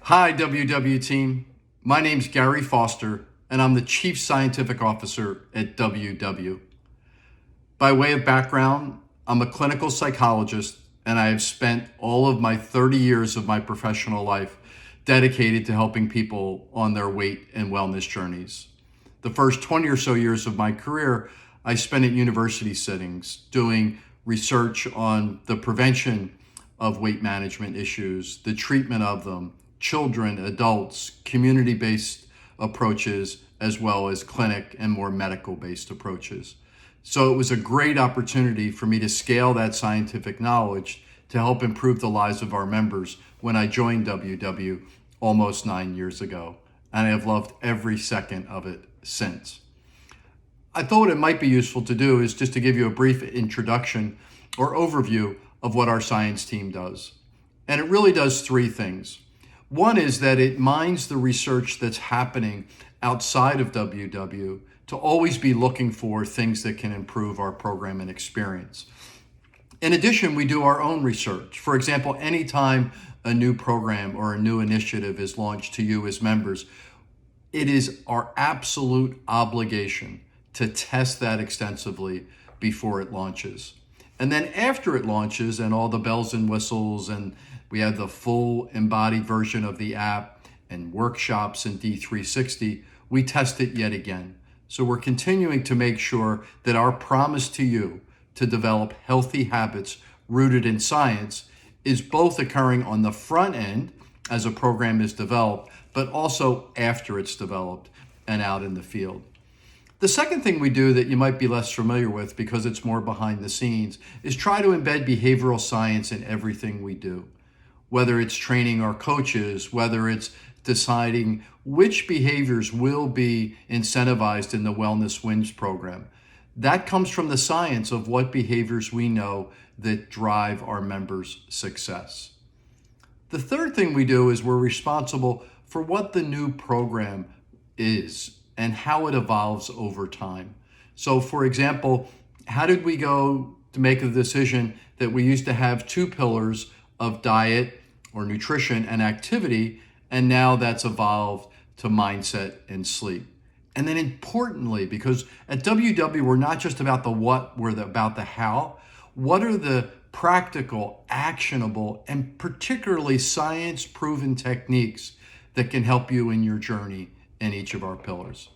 Hi, WW team. My name's Gary Foster, and I'm the Chief Scientific Officer at WW. By way of background, I'm a clinical psychologist, and I have spent all of my 30 years of my professional life dedicated to helping people on their weight and wellness journeys. The first 20 or so years of my career, I spent at university settings doing research on the prevention of weight management issues, the treatment of them, children, adults, community-based approaches, as well as clinic and more medical-based approaches. So it was a great opportunity for me to scale that scientific knowledge to help improve the lives of our members when I joined WW almost 9 years ago. And I have loved every second of it since. I thought what it might be useful to do is just to give you a brief introduction or overview of what our science team does. And it really does three things. One is that it mines the research that's happening outside of WW to always be looking for things that can improve our program and experience. In addition, we do our own research. For example, anytime a new program or a new initiative is launched to you as members, it is our absolute obligation to test that extensively before it launches. And then after it launches and all the bells and whistles, and we have the full embodied version of the app and workshops in D360, we test it yet again. So we're continuing to make sure that our promise to you to develop healthy habits rooted in science is both occurring on the front end as a program is developed, but also after it's developed and out in the field. The second thing we do that you might be less familiar with because it's more behind the scenes is try to embed behavioral science in everything we do. Whether it's training our coaches, whether it's deciding which behaviors will be incentivized in the Wellness Wins program. That comes from the science of what behaviors we know that drive our members' success. The third thing we do is we're responsible for what the new program is and how it evolves over time. So for example, how did we go to make a decision that we used to have two pillars of diet or nutrition and activity, and now that's evolved to mindset and sleep? And then importantly, because at WW, we're not just about the what, we're about the how. What are the practical, actionable, and particularly science-proven techniques that can help you in your journey in each of our pillars?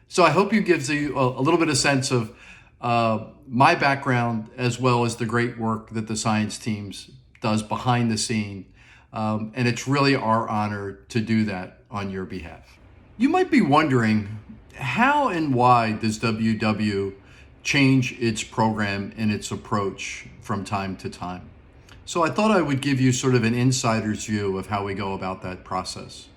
So I hope it gives you a little bit of sense of my background as well as the great work that the science teams does behind the scene. And it's really our honor to do that on your behalf. You might be wondering, how and why does WW change its program and its approach from time to time? So I thought I would give you sort of an insider's view of how we go about that process.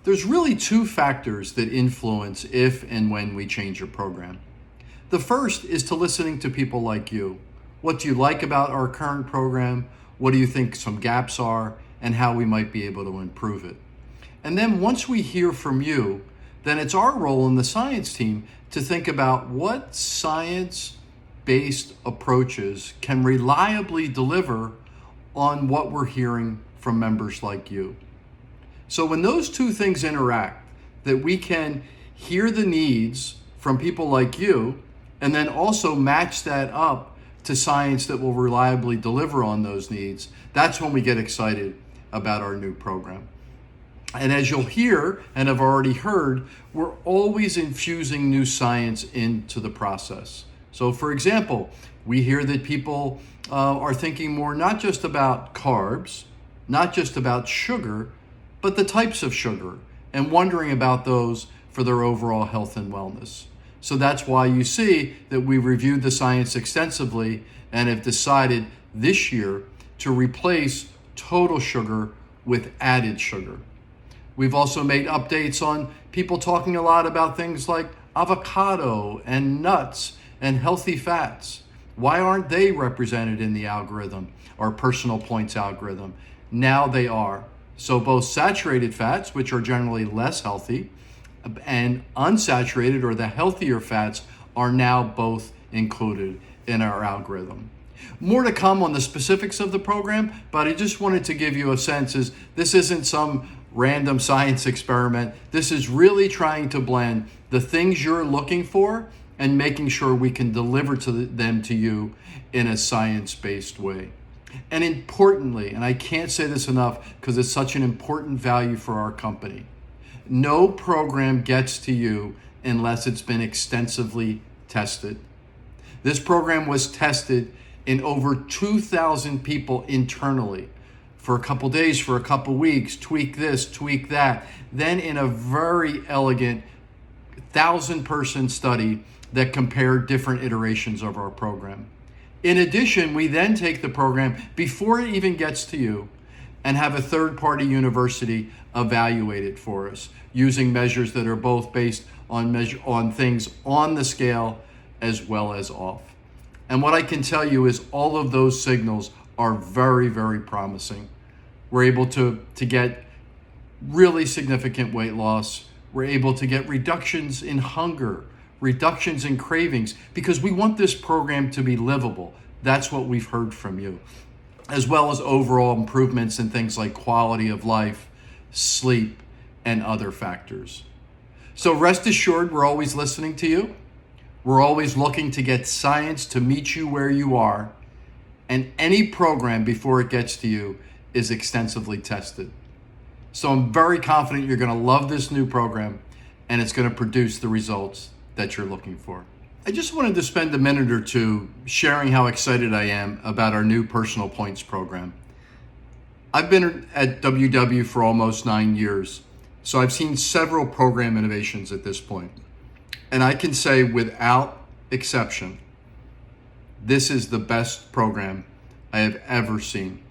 There's really two factors that influence if and when we change a program. The first is to listening to people like you. What do you like about our current program? What do you think some gaps are, and how we might be able to improve it? And then once we hear from you, then it's our role in the science team to think about what science-based approaches can reliably deliver on what we're hearing from members like you. So when those two things interact, that we can hear the needs from people like you, and then also match that up to science that will reliably deliver on those needs, that's when we get excited about our new program. And as you'll hear and have already heard, we're always infusing new science into the process. So for example, we hear that people are thinking more not just about carbs, not just about sugar, but the types of sugar, and wondering about those for their overall health and wellness. So that's why you see that we reviewed the science extensively and have decided this year to replace total sugar with added sugar. We've also made updates on people talking a lot about things like avocado and nuts and healthy fats. Why aren't they represented in the algorithm, our personal points algorithm? Now they are. So both saturated fats, which are generally less healthy, and unsaturated or the healthier fats are now both included in our algorithm. More to come on the specifics of the program, but I just wanted to give you a sense is this isn't some random science experiment. This is really trying to blend the things you're looking for and making sure we can deliver them to you in a science-based way. And importantly, and I can't say this enough because it's such an important value for our company, no program gets to you unless it's been extensively tested. This program was tested in over 2,000 people internally for a couple days, for a couple weeks, tweak this, tweak that. Then in a very elegant 1,000-person study that compared different iterations of our program. In addition, we then take the program before it even gets to you and have a third-party university evaluate it for us using measures that are both based on things on the scale as well as off. And what I can tell you is all of those signals are very, very promising. We're able to get really significant weight loss. We're able to get reductions in hunger, reductions in cravings, because we want this program to be livable. That's what we've heard from you, as well as overall improvements in things like quality of life, sleep, and other factors. So rest assured, we're always listening to you. We're always looking to get science to meet you where you are, and any program before it gets to you is extensively tested. So I'm very confident you're going to love this new program and it's going to produce the results that you're looking for. I just wanted to spend a minute or two sharing how excited I am about our new personal points program. I've been at WW for almost 9 years, so I've seen several program innovations at this point. And I can say without exception, this is the best program I have ever seen.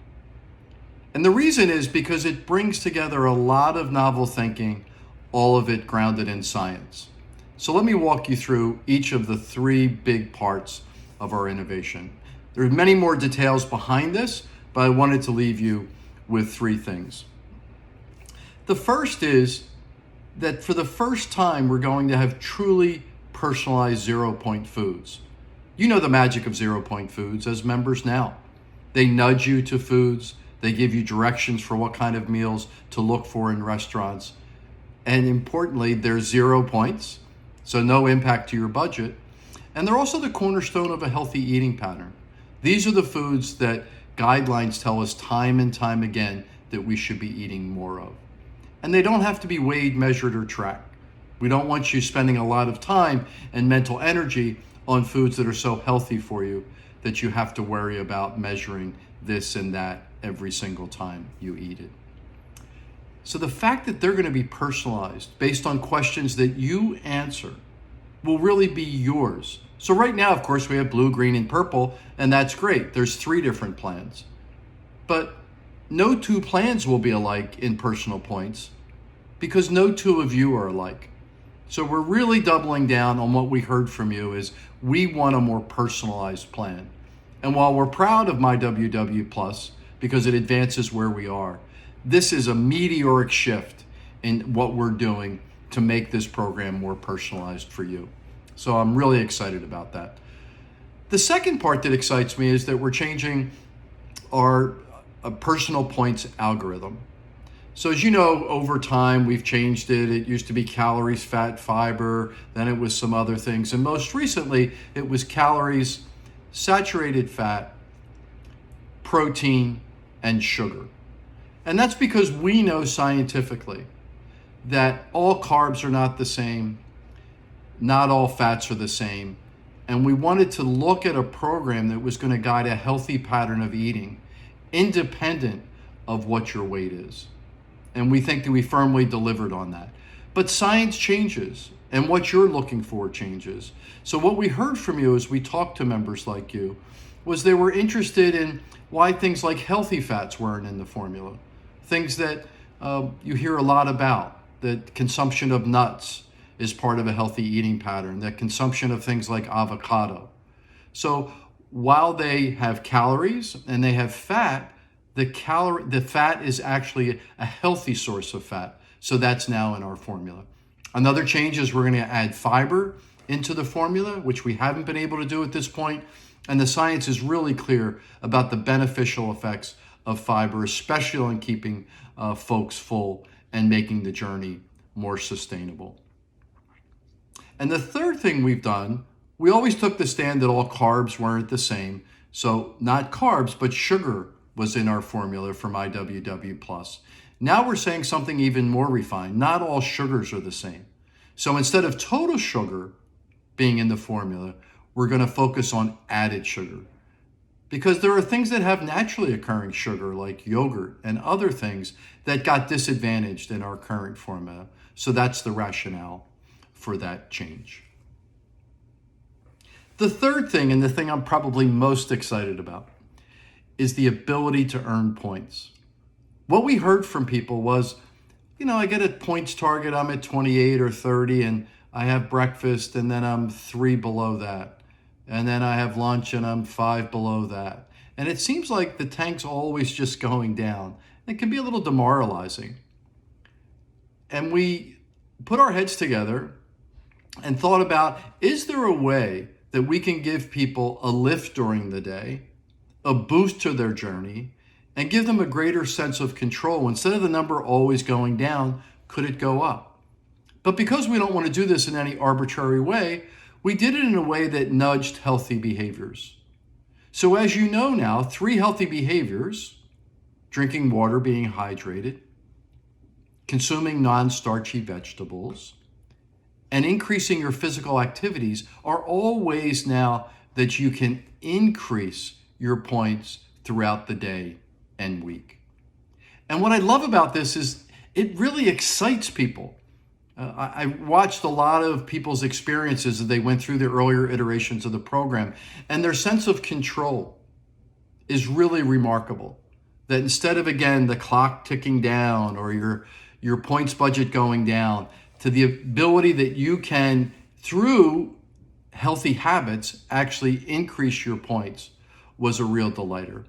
And the reason is because it brings together a lot of novel thinking, all of it grounded in science. So let me walk you through each of the 3 big parts of our innovation. There are many more details behind this, but I wanted to leave you with 3 things. The first is that for the first time, we're going to have truly personalized 0-point foods. You know the magic of 0-point foods as members now. They nudge you to foods. They give you directions for what kind of meals to look for in restaurants. And importantly, they're 0 points, so no impact to your budget. And they're also the cornerstone of a healthy eating pattern. These are the foods that guidelines tell us time and time again that we should be eating more of. And they don't have to be weighed, measured, or tracked. We don't want you spending a lot of time and mental energy on foods that are so healthy for you that you have to worry about measuring this and that every single time you eat it. So the fact that they're going to be personalized based on questions that you answer will really be yours. So right now, of course, we have blue, green, and purple, and that's great. There's 3 different plans. But no 2 plans will be alike in personal points because no 2 of you are alike. So we're really doubling down on what we heard from you is we want a more personalized plan. And while we're proud of My WW Plus because it advances where we are, this is a meteoric shift in what we're doing to make this program more personalized for you. So I'm really excited about that. The second part that excites me is that we're changing our personal points algorithm. So as you know, over time, we've changed it. It used to be calories, fat, fiber, then it was some other things. And most recently, it was calories, saturated fat, protein, and sugar. And that's because we know scientifically that all carbs are not the same, not all fats are the same. And we wanted to look at a program that was going to guide a healthy pattern of eating, independent of what your weight is. And we think that we firmly delivered on that. But science changes, and what you're looking for changes. So what we heard from you as we talked to members like you was they were interested in why things like healthy fats weren't in the formula. Things that you hear a lot about, that consumption of nuts is part of a healthy eating pattern, that consumption of things like avocado. So while they have calories and they have fat, the fat is actually a healthy source of fat. So that's now in our formula. Another change is we're going to add fiber into the formula, which we haven't been able to do at this point. And the science is really clear about the beneficial effects of fiber, especially on keeping folks full and making the journey more sustainable. And the third thing we've done, we always took the stand that all carbs weren't the same. So not carbs, but sugar was in our formula for MyWW+. Now we're saying something even more refined. Not all sugars are the same. So instead of total sugar being in the formula, we're going to focus on added sugar. Because there are things that have naturally occurring sugar, like yogurt and other things that got disadvantaged in our current formula. So that's the rationale for that change. The third thing, and the thing I'm probably most excited about, is the ability to earn points. What we heard from people was, I get a points target, I'm at 28 or 30, and I have breakfast, and then I'm 3 below that. And then I have lunch, and I'm 5 below that. And it seems like the tank's always just going down. It can be a little demoralizing. And we put our heads together and thought about, is there a way that we can give people a lift during the day, a boost to their journey, and give them a greater sense of control? Instead of the number always going down, could it go up? But because we don't want to do this in any arbitrary way, we did it in a way that nudged healthy behaviors. So as you know now, 3 healthy behaviors: drinking water, being hydrated, consuming non-starchy vegetables, and increasing your physical activities, are all ways now that you can increase your points throughout the day and week. And what I love about this is it really excites people. I watched a lot of people's experiences as they went through the earlier iterations of the program, and their sense of control is really remarkable. That instead of, again, the clock ticking down or your points budget going down, to the ability that you can, through healthy habits, actually increase your points, was a real delighter.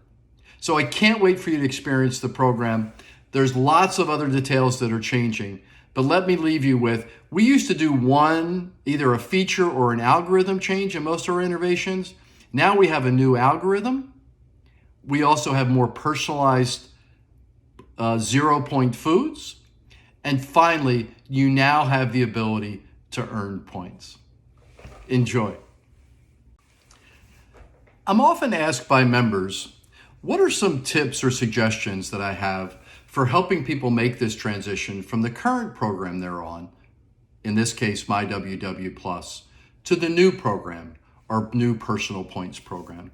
So I can't wait for you to experience the program. There's lots of other details that are changing, but let me leave you with, we used to do either a feature or an algorithm change in most of our innovations. Now we have a new algorithm. We also have more personalized 0-point foods. And finally, you now have the ability to earn points. Enjoy. I'm often asked by members, what are some tips or suggestions that I have for helping people make this transition from the current program they're on, in this case, MyWW+, to the new program, our new personal points program?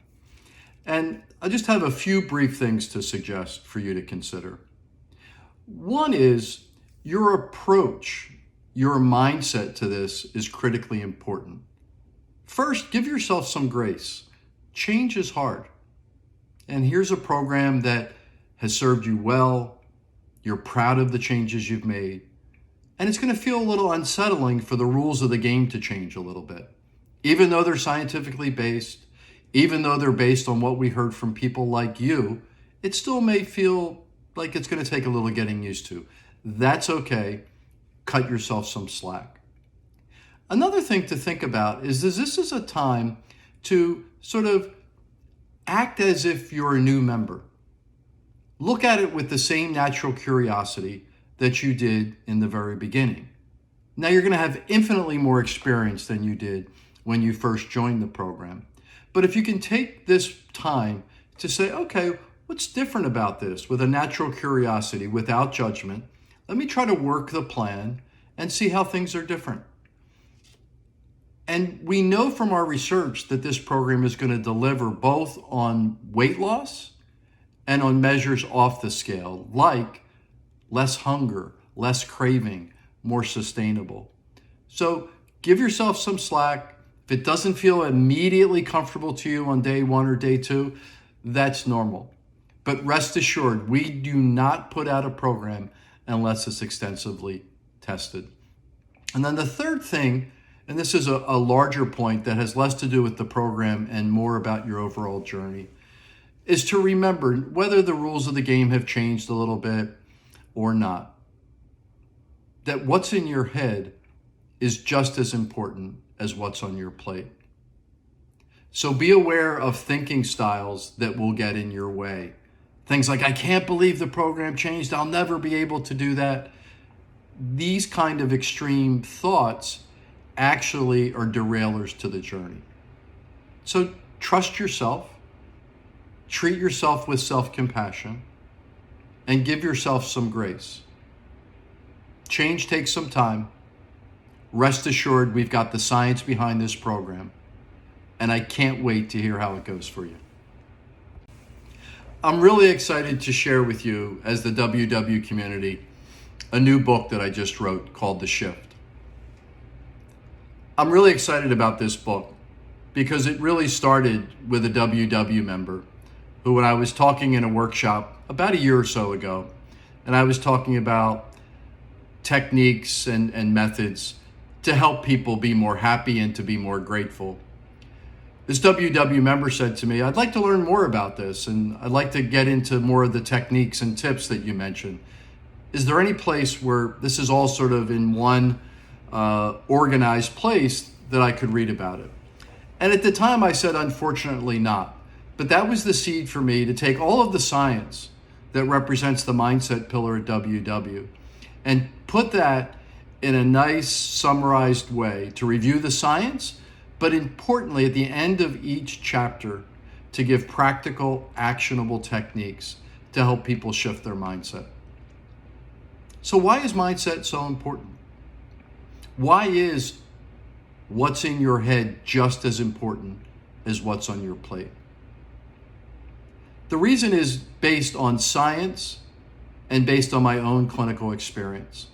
And I just have a few brief things to suggest for you to consider. One is your approach, your mindset to this is critically important. First, give yourself some grace. Change is hard. And here's a program that has served you well. You're proud of the changes you've made. And it's going to feel a little unsettling for the rules of the game to change a little bit. Even though they're scientifically based, even though they're based on what we heard from people like you, it still may feel like it's going to take a little getting used to. That's okay. Cut yourself some slack. Another thing to think about is this is a time to sort of act as if you're a new member. Look at it with the same natural curiosity that you did in the very beginning. Now you're going to have infinitely more experience than you did when you first joined the program. But if you can take this time to say, okay, what's different about this, with a natural curiosity, without judgment, let me try to work the plan and see how things are different. And we know from our research that this program is going to deliver both on weight loss and on measures off the scale, like less hunger, less craving, more sustainable. So give yourself some slack. If it doesn't feel immediately comfortable to you on day 1 or day 2, that's normal. But rest assured, we do not put out a program unless it's extensively tested. And then the third thing, and this is a larger point that has less to do with the program and more about your overall journey, is to remember whether the rules of the game have changed a little bit or not, that what's in your head is just as important as what's on your plate. So be aware of thinking styles that will get in your way. Things like, I can't believe the program changed, I'll never be able to do that. These kind of extreme thoughts actually are derailers to the journey. So trust yourself, treat yourself with self-compassion, and give yourself some grace. Change takes some time. Rest assured, we've got the science behind this program, and I can't wait to hear how it goes for you. I'm really excited to share with you, as the WW community, a new book that I just wrote called The Shift. I'm really excited about this book because it really started with a WW member who, when I was talking in a workshop about a year or so ago, and I was talking about techniques and methods to help people be more happy and to be more grateful. This WW member said to me, I'd like to learn more about this, and I'd like to get into more of the techniques and tips that you mentioned. Is there any place where this is all sort of in one organized place that I could read about it? And at the time I said, unfortunately not. But that was the seed for me to take all of the science that represents the mindset pillar at WW and put that in a nice summarized way to review the science, but importantly, at the end of each chapter, to give practical, actionable techniques to help people shift their mindset. So why is mindset so important? Why is what's in your head just as important as what's on your plate? The reason is based on science and based on my own clinical experience.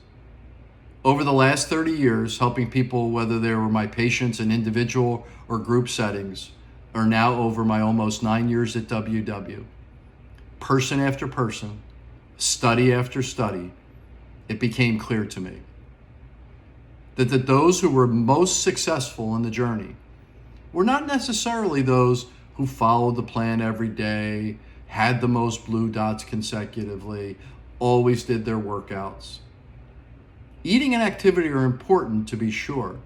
Over the last 30 years, helping people, whether they were my patients in individual or group settings, or now over my almost 9 years at WW, person after person, study after study, it became clear to me that those who were most successful in the journey were not necessarily those who followed the plan every day, had the most blue dots consecutively, always did their workouts. Eating and activity are important, to be sure,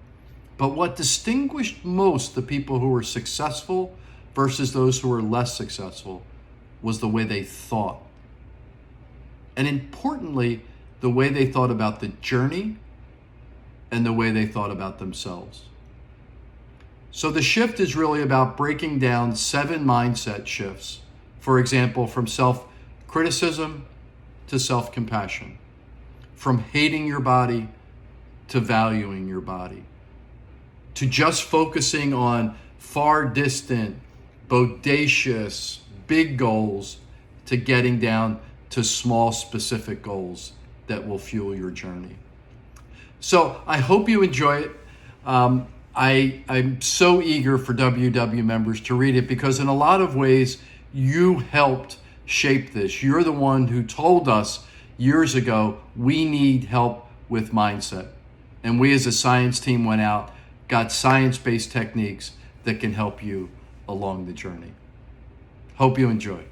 but what distinguished most the people who were successful versus those who were less successful was the way they thought. And importantly, the way they thought about the journey and the way they thought about themselves. So the shift is really about breaking down 7 mindset shifts. For example, from self-criticism to self-compassion, from hating your body to valuing your body, to just focusing on far distant, bodacious, big goals, to getting down to small, specific goals that will fuel your journey. So I hope you enjoy it. I'm so eager for WW members to read it because in a lot of ways, you helped shape this. You're the one who told us years ago, we need help with mindset. And we as a science team went out, got science-based techniques that can help you along the journey. Hope you enjoy.